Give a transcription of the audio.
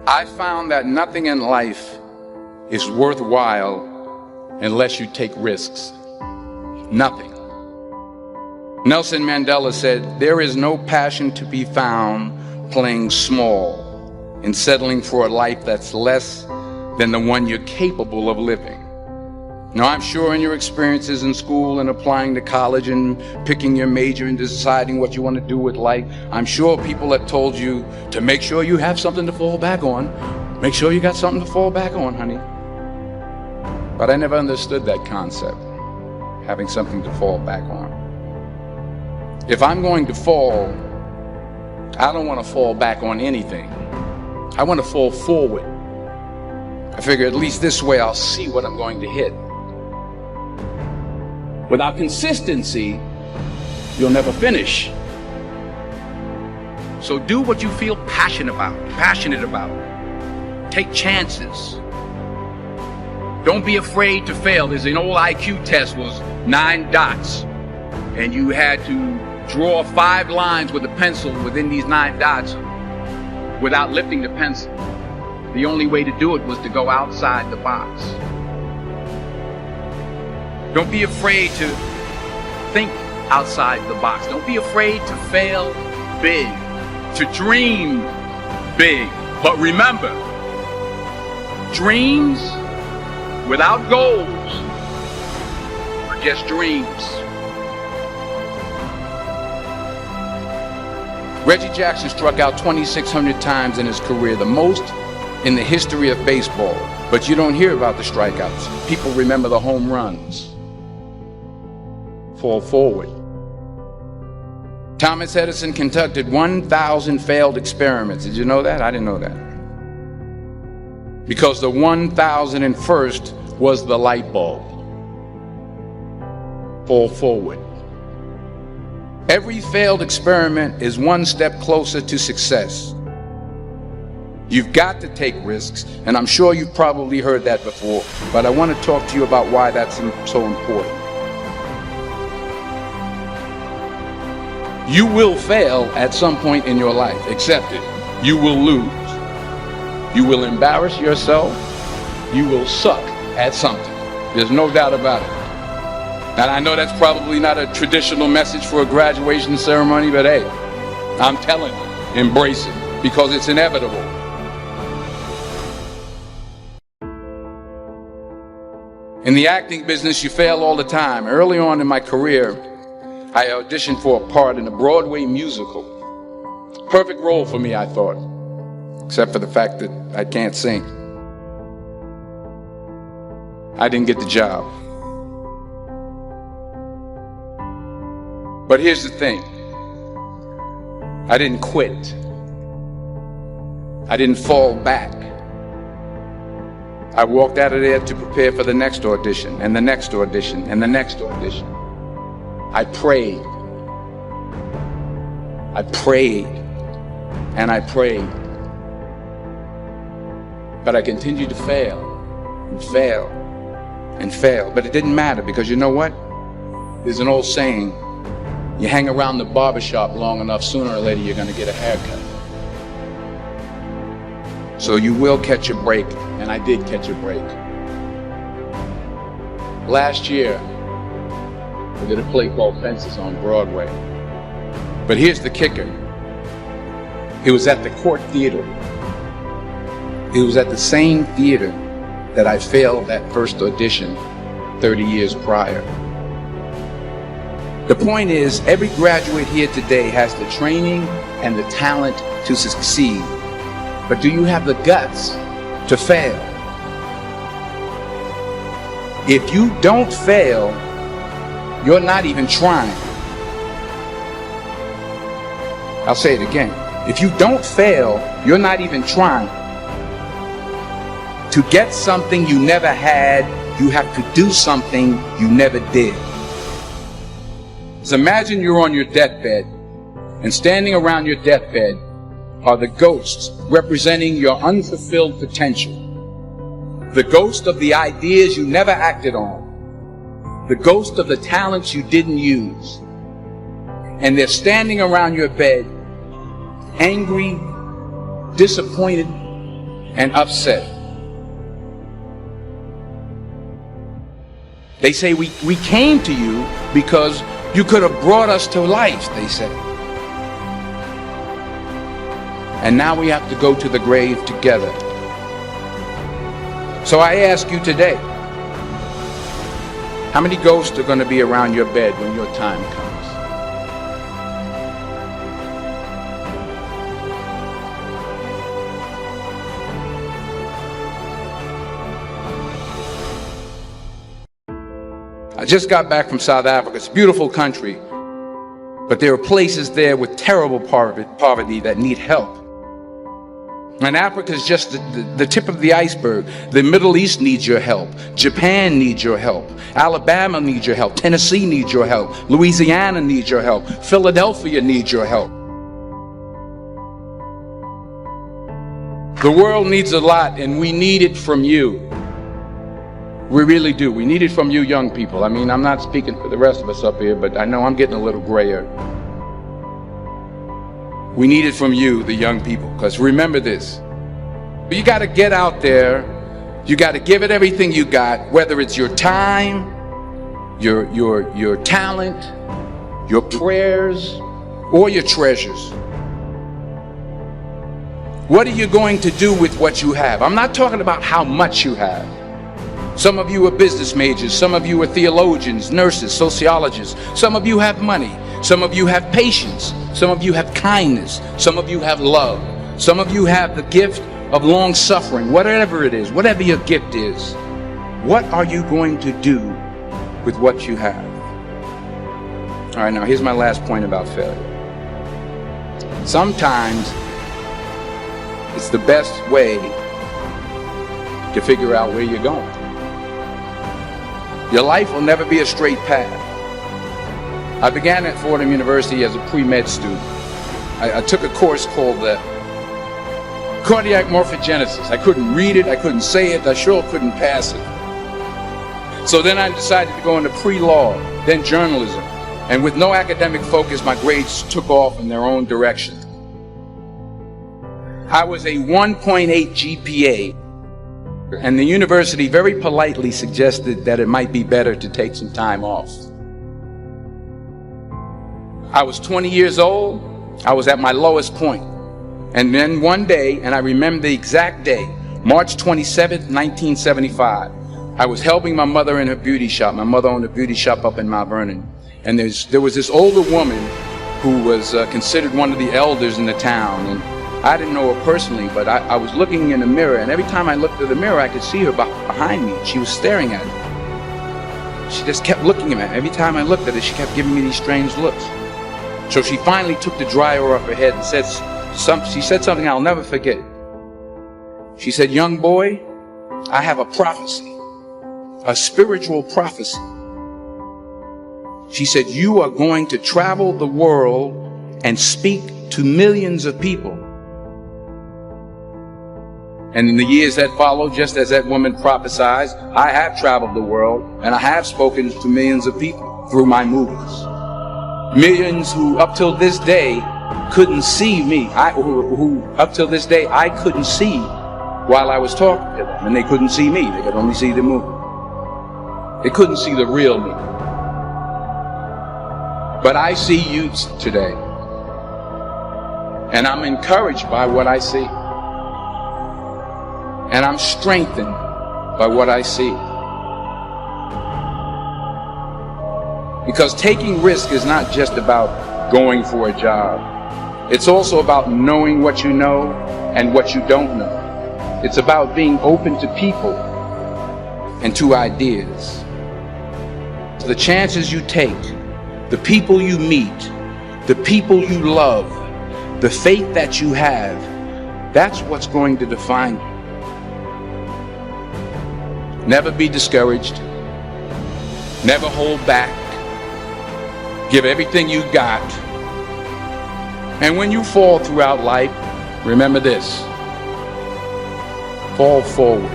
I found that nothing in life is worthwhile unless you take risks. Nothing. Nelson Mandela said, "There is no passion to be found playing small and settling for a life that's less than the one you're capable of living." Now, I'm sure in your experiences in school and applying to college and picking your major and deciding what you want to do with life, I'm sure people have told you to make sure you have something to fall back on. Make sure you got something to fall back on, honey. But I never understood that concept, having something to fall back on. If I'm going to fall, I don't want to fall back on anything. I want to fall forward. I figure at least this way I'll see what I'm going to hit. Without consistency, you'll never finish. So do what you feel passionate about. Take chances. Don't be afraid to fail. There's an old IQ test, was 9 dots, and you had to draw 5 lines with a pencil within these 9 dots without lifting the pencil. The only way to do it was to go outside the box. Don't be afraid to think outside the box. Don't be afraid to fail big, to dream big. But remember, dreams without goals are just dreams. Reggie Jackson struck out 2,600 times in his career, the most in the history of baseball. But you don't hear about the strikeouts. People remember the home runs. Fall forward. Thomas Edison conducted 1,000 failed experiments. Did you know that? I didn't know that. Because the 1,001st was the light bulb. Fall forward. Every failed experiment is one step closer to success. You've got to take risks, and I'm sure you've probably heard that before, but I want to talk to you about why that's so important. You will fail at some point in your life. Accept it. You will lose. You will embarrass yourself. You will suck at something. There's no doubt about it. And I know that's probably not a traditional message for a graduation ceremony, but hey, I'm telling you, embrace it, because it's inevitable. In the acting business, you fail all the time. Early on in my career, I auditioned for a part in a Broadway musical. Perfect role for me, I thought, except for the fact that I can't sing. I didn't get the job. But here's the thing. I didn't quit. I didn't fall back. I walked out of there to prepare for the next audition, and the next audition, and the next audition. I prayed. I prayed. And I prayed. But I continued to fail, and fail, and fail. But it didn't matter, because you know what? There's an old saying, you hang around the barbershop long enough, sooner or later you're going to get a haircut. So you will catch a break, and I did catch a break. Last year, I did a play called Fences on Broadway. But here's the kicker. It was at the Court Theater. It was at the same theater that I failed that first audition 30 years prior. The point is, every graduate here today has the training and the talent to succeed. But do you have the guts to fail? If you don't fail, you're not even trying. I'll say it again. If you don't fail, you're not even trying. To get something you never had, you have to do something you never did. So imagine you're on your deathbed, and standing around your deathbed are the ghosts representing your unfulfilled potential. The ghost of the ideas you never acted on. The ghost of the talents you didn't use. And they're standing around your bed, angry, disappointed, and upset. They say we came to you because you could have brought us to life, they say. And now we have to go to the grave together. So I ask you today, how many ghosts are going to be around your bed when your time comes? I just got back from South Africa. It's a beautiful country, but there are places there with terrible poverty that need help. And Africa is just the tip of the iceberg. The Middle East needs your help. Japan needs your help. Alabama needs your help. Tennessee needs your help. Louisiana needs your help. Philadelphia needs your help. The world needs a lot, and we need it from you. We really do. We need it from you young people. I mean, I'm not speaking for the rest of us up here, but I know I'm getting a little grayer. We need it from you, the young people, because remember this. You got to get out there. You got to give it everything you got, whether it's your time, your talent, your prayers, or your treasures. What are you going to do with what you have? I'm not talking about how much you have. Some of you are business majors. Some of you are theologians, nurses, sociologists. Some of you have money. Some of you have patience. Some of you have kindness. Some of you have love. Some of you have the gift of long suffering. Whatever it is, whatever your gift is, what are you going to do with what you have? All right, now here's my last point about failure. Sometimes it's the best way to figure out where you're going. Your life will never be a straight path. I began at Fordham University as a pre-med student. I took a course called cardiac morphogenesis. I couldn't read it, I couldn't say it, I sure couldn't pass it. So then I decided to go into pre-law, then journalism. And with no academic focus, my grades took off in their own direction. I was a 1.8 GPA. And the university very politely suggested that it might be better to take some time off. I was 20 years old. I was at my lowest point. And then one day, and I remember the exact day, March 27th, 1975, I was helping my mother in her beauty shop. My mother owned a beauty shop up in Mount Vernon. And there was this older woman who was considered one of the elders in the town. And I didn't know her personally, but I was looking in the mirror, and every time I looked at the mirror, I could see her behind me. She was staring at me. She just kept looking at me. Every time I looked at her, she kept giving me these strange looks. So she finally took the dryer off her head and she said something I'll never forget. She said, "Young boy, I have a prophecy, a spiritual prophecy." She said, "You are going to travel the world and speak to millions of people." And in the years that followed, just as that woman prophesied, I have traveled the world and I have spoken to millions of people through my movies. Millions who up till this day couldn't see me, who up till this day I couldn't see while I was talking to them, and they couldn't see me. They could only see the movie. They couldn't see the real me. But I see you today, and I'm encouraged by what I see. And I'm strengthened by what I see. Because taking risk is not just about going for a job. It's also about knowing what you know and what you don't know. It's about being open to people and to ideas. The chances you take, the people you meet, the people you love, the faith that you have, that's what's going to define you. Never be discouraged. Never hold back. Give everything you got. And when you fall throughout life, remember this: fall forward.